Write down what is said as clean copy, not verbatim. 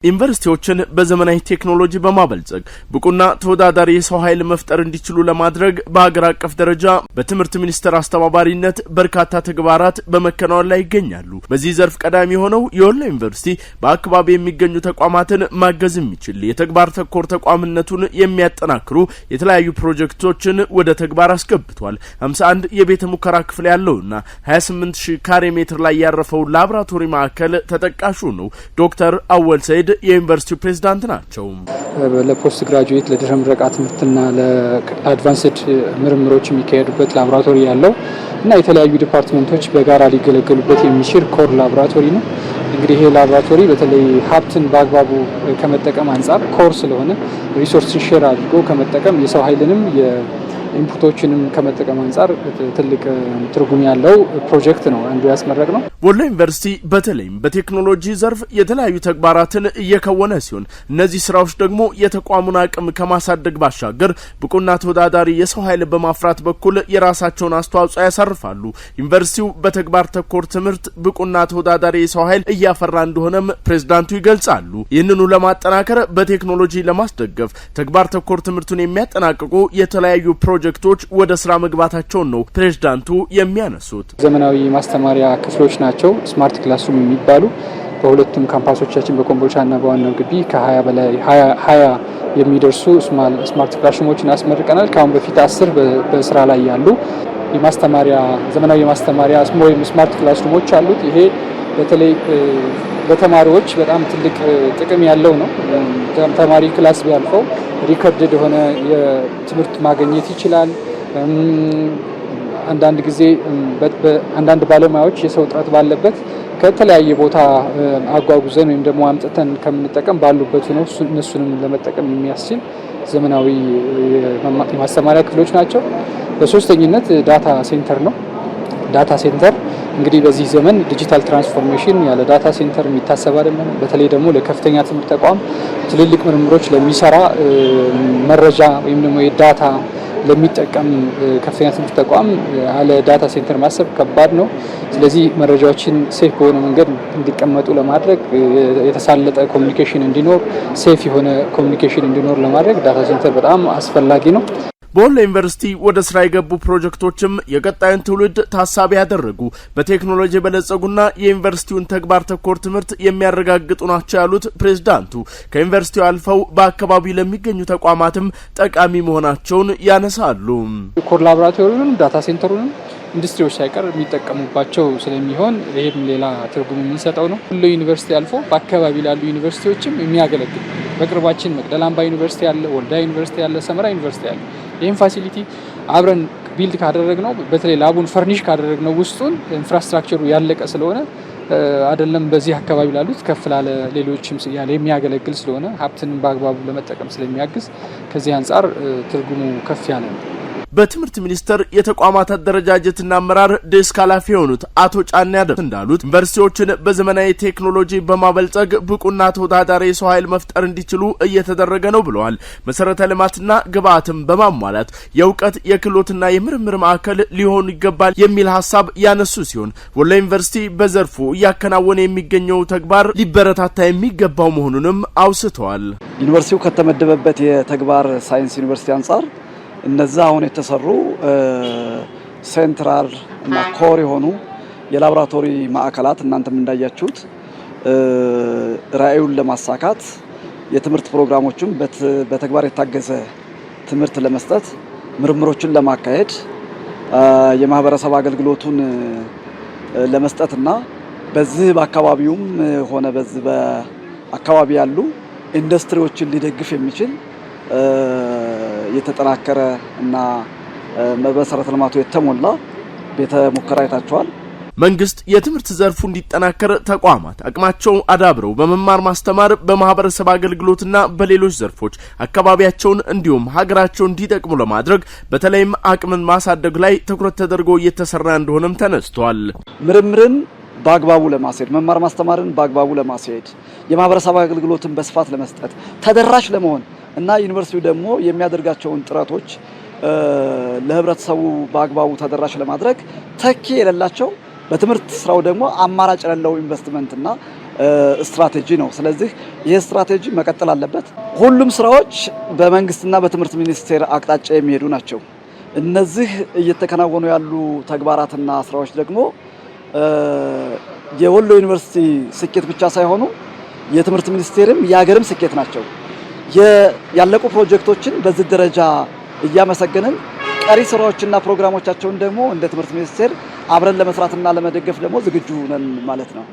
ዩኒቨርሲቲዎችን በዘመናዊ ቴክኖሎጂ በማበልጸግ ብቁና ተወዳዳሪ የሰው ኃይል መፍጠር እንዲችሉ ለማድረግ በአገር አቀፍ ደረጃ በትምህርት ሚኒስቴር አስተባባሪነት በርካታ ተግባራት በመከናወን ላይ ይገኛሉ። በዚህ ዘርፍ ቀዳሚ የሆነው የወሎ ዩኒቨርሲቲ በአካባቢ የሚገኙ ተቋማትን ማገዝ የሚችል የተግባር ተኮር ተቋምነቱን የሚያጠናክሩ የተለያዩ ፕሮጀክቶችን ወደ ተግባር አስገብቷል። 51 የቤተ ሙከራ ክፍል ያለውና 28000 ካሬ ሜትር ላይ ያረፈው ላቦራቶሪ ማዕከል ተጠቃሹ ነው። ዶክተር አወል ሰይድ የዩኒቨርሲቲው ፕሬዝዳንት ናቸው። ለፖስት ግራጁዌት ለድህረ ምረቃ ትምህርትና ለአድቫንስድ ምርምሮች የሚካሄዱበት ላቦራቶሪ ያለው እና የተለያዩ ዲፓርትመንቶች በጋራ ሊገለገሉበት የሚችል ኮር ላቦራቶሪ ነው። እንግዲህ ይሄ ላቦራቶሪ በተለይ ሀብትን በአግባቡ ከመጠቀም አንጻር ኮር ስለሆነ ሪሶርስን ሼር አድርጎ ከመጠቀም የሰው ኃይልንም ኢንፑቶችንም ከመጠቀም አንጻር ትልቅ ትርጉም ያለው ፕሮጀክት ነው አንዱ ያስመረቅነው። ወሎ ዩኒቨርሲቲ በተለይም በቴክኖሎጂ ዘርፍ የተለያዩ ተግባራትን እየከወነ ሲሆን እነዚህ ስራዎች ደግሞ የተቋሙን አቅም ከማሳደግ ባሻገር ብቁና ተወዳዳሪ የሰው ኃይል በማፍራት በኩል የራሳቸውን አስተዋጽኦ ያሳርፋሉ። ዩኒቨርሲቲው በተግባር ተኮር ትምህርት ብቁና ተወዳዳሪ የሰው ኃይል እያፈራ እንደሆነም ፕሬዝዳንቱ ይገልጻሉ። ይህንኑ ለማጠናከር በቴክኖሎጂ ለማስደገፍ ተግባር ተኮር ትምህርቱን የሚያጠናቅቁ የተለያዩ ፕሮጀክቶች ወደ ስራ መግባታቸው ነው ፕሬዝዳንቱ የሚያነሱት። ዘመናዊ ማስተማሪያ ክፍሎች ናቸው ስማርት ክላስሩም የሚባሉ በሁለቱም ካምፓሶቻችን በኮምቦልቻና በዋናው ግቢ ከ20 በላይ 20 የሚደርሱ ስማርት ክላስሩሞችን አስመርቀናል። ከአሁን በፊት 10 በስራ ላይ ያሉ የማስተማሪያ ዘመናዊ የማስተማሪያ ስማርት ክላስሩሞች አሉት። ይሄ በተለይ በተማሪዎች በጣም ትልቅ ጥቅም ያለው ነው። ተማሪ ክላስ ቢያልፈው ሪከርድድ የሆነ የትምህርት ማግኘት ይችላል። አንዳንድ ጊዜ አንዳንድ ባለሙያዎች የሰው ጥረት ባለበት ከተለያየ ቦታ አጓጉዘን ወይም ደግሞ አምጥተን ከምንጠቀም ባሉበት ነው እነሱንም ለመጠቀም የሚያስችል ዘመናዊ የማስተማሪያ ክፍሎች ናቸው። በሶስተኝነት ዳታ ሴንተር ነው። ዳታ ሴንተር እንግዲህ በዚህ ዘመን ዲጂታል ትራንስፎርሜሽን ያለ ዳታ ሴንተር የሚታሰብ አይደለም። በተለይ ደግሞ ለከፍተኛ ትምህርት ተቋም ትልልቅ ምርምሮች ለሚሰራ መረጃ ወይም ደግሞ የዳታ ለሚጠቀም ከፍተኛ ትምህርት ተቋም ያለ ዳታ ሴንተር ማሰብ ከባድ ነው። ስለዚህ መረጃዎችን ሴፍ በሆነ መንገድ እንዲቀመጡ ለማድረግ የተሳለጠ ኮሚኒኬሽን እንዲኖር ሴፍ የሆነ ኮሚኒኬሽን እንዲኖር ለማድረግ ዳታ ሴንተር በጣም አስፈላጊ ነው። በወሎ ዩኒቨርሲቲ ወደ ስራ የገቡ ፕሮጀክቶችም የቀጣዩን ትውልድ ታሳቢ ያደረጉ በቴክኖሎጂ የበለጸጉና የዩኒቨርሲቲውን ተግባር ተኮር ትምህርት የሚያረጋግጡ ናቸው ያሉት ፕሬዝዳንቱ ከዩኒቨርሲቲው አልፈው በአካባቢው ለሚገኙ ተቋማትም ጠቃሚ መሆናቸውን ያነሳሉ። ኮር ላቦራቶሪውን ዳታ ሴንተሩንም ኢንዱስትሪዎች ሳይቀር የሚጠቀሙባቸው ስለሚሆን ይሄም ሌላ ትርጉም የሚሰጠው ነው። ወሎ ዩኒቨርሲቲ አልፎ በአካባቢ ላሉ ዩኒቨርሲቲዎችም የሚያገለግል በቅርባችን መቅደላ አምባ ዩኒቨርሲቲ ያለ፣ ወልዳ ዩኒቨርሲቲ ያለ፣ ሰመራ ዩኒቨርሲቲ ያለ ይህም ፋሲሊቲ አብረን ቢልድ ካደረግነው በተለይ ላቡን ፈርኒሽ ካደረግነው ውስጡን ኢንፍራስትራክቸሩ ያለቀ ስለሆነ አይደለም በዚህ አካባቢ ላሉት ከፍ ላለ ሌሎችም ያለ የሚያገለግል ስለሆነ ሀብትን በአግባቡ ለመጠቀም ስለሚያግዝ ከዚህ አንጻር ትርጉሙ ከፍ ያለ ነው። በትምህርት ሚኒስቴር የተቋማት አደረጃጀትና አመራር ዴስክ ኃላፊ የሆኑት አቶ ጫኔ ያደር እንዳሉት ዩኒቨርሲቲዎችን በዘመናዊ ቴክኖሎጂ በማበልጸግ ብቁና ተወዳዳሪ የሰው ኃይል መፍጠር እንዲችሉ እየተደረገ ነው ብለዋል። መሰረተ ልማትና ግብአትም በማሟላት የእውቀት የክህሎትና የምርምር ማዕከል ሊሆኑ ይገባል የሚል ሀሳብ ያነሱ ሲሆን ወሎ ዩኒቨርሲቲ በዘርፉ እያከናወነ የሚገኘው ተግባር ሊበረታታ የሚገባው መሆኑንም አውስተዋል። ዩኒቨርሲቲው ከተመደበበት የተግባር ሳይንስ ዩኒቨርሲቲ አንጻር እነዛ አሁን የተሰሩ ሴንትራል እና ኮር የሆኑ የላቦራቶሪ ማዕከላት እናንተም እንዳያችሁት ራዕዩን ለማሳካት የትምህርት ፕሮግራሞችን በተግባር የታገዘ ትምህርት ለመስጠት ምርምሮችን ለማካሄድ የማህበረሰብ አገልግሎቱን ለመስጠትና በዚህ በአካባቢውም ሆነ በዚህ በአካባቢ ያሉ ኢንዱስትሪዎችን ሊደግፍ የሚችል የተጠናከረ እና መሰረተ ልማቱ የተሞላ ቤተ ሙከራ አይታችኋል። መንግስት የትምህርት ዘርፉ እንዲጠናከር ተቋማት አቅማቸው አዳብረው በመማር ማስተማር በማህበረሰብ አገልግሎትና በሌሎች ዘርፎች አካባቢያቸውን እንዲሁም ሀገራቸውን እንዲጠቅሙ ለማድረግ በተለይም አቅምን ማሳደግ ላይ ትኩረት ተደርጎ እየተሰራ እንደሆነም ተነስቷል። ምርምርን በአግባቡ ለማስሄድ መማር ማስተማርን በአግባቡ ለማስሄድ የማህበረሰብ አገልግሎትን በስፋት ለመስጠት ተደራሽ ለመሆን እና ዩኒቨርሲቲው ደግሞ የሚያደርጋቸውን ጥረቶች ለህብረተሰቡ በአግባቡ ተደራሽ ለማድረግ ተኪ የሌላቸው በትምህርት ስራው ደግሞ አማራጭ የሌለው ኢንቨስትመንትና ስትራቴጂ ነው። ስለዚህ ይሄ ስትራቴጂ መቀጠል አለበት። ሁሉም ስራዎች በመንግስትና በትምህርት ሚኒስቴር አቅጣጫ የሚሄዱ ናቸው። እነዚህ እየተከናወኑ ያሉ ተግባራትና ስራዎች ደግሞ የወሎ ዩኒቨርሲቲ ስኬት ብቻ ሳይሆኑ የትምህርት ሚኒስቴርም የሀገርም ስኬት ናቸው። ያለቁ ፕሮጀክቶችን በዚህ ደረጃ እያመሰገንን ቀሪ ስራዎችና ፕሮግራሞቻቸውን ደግሞ እንደ ትምህርት ሚኒስቴር አብረን ለመስራትና ለመደገፍ ደግሞ ዝግጁ ነን ማለት ነው።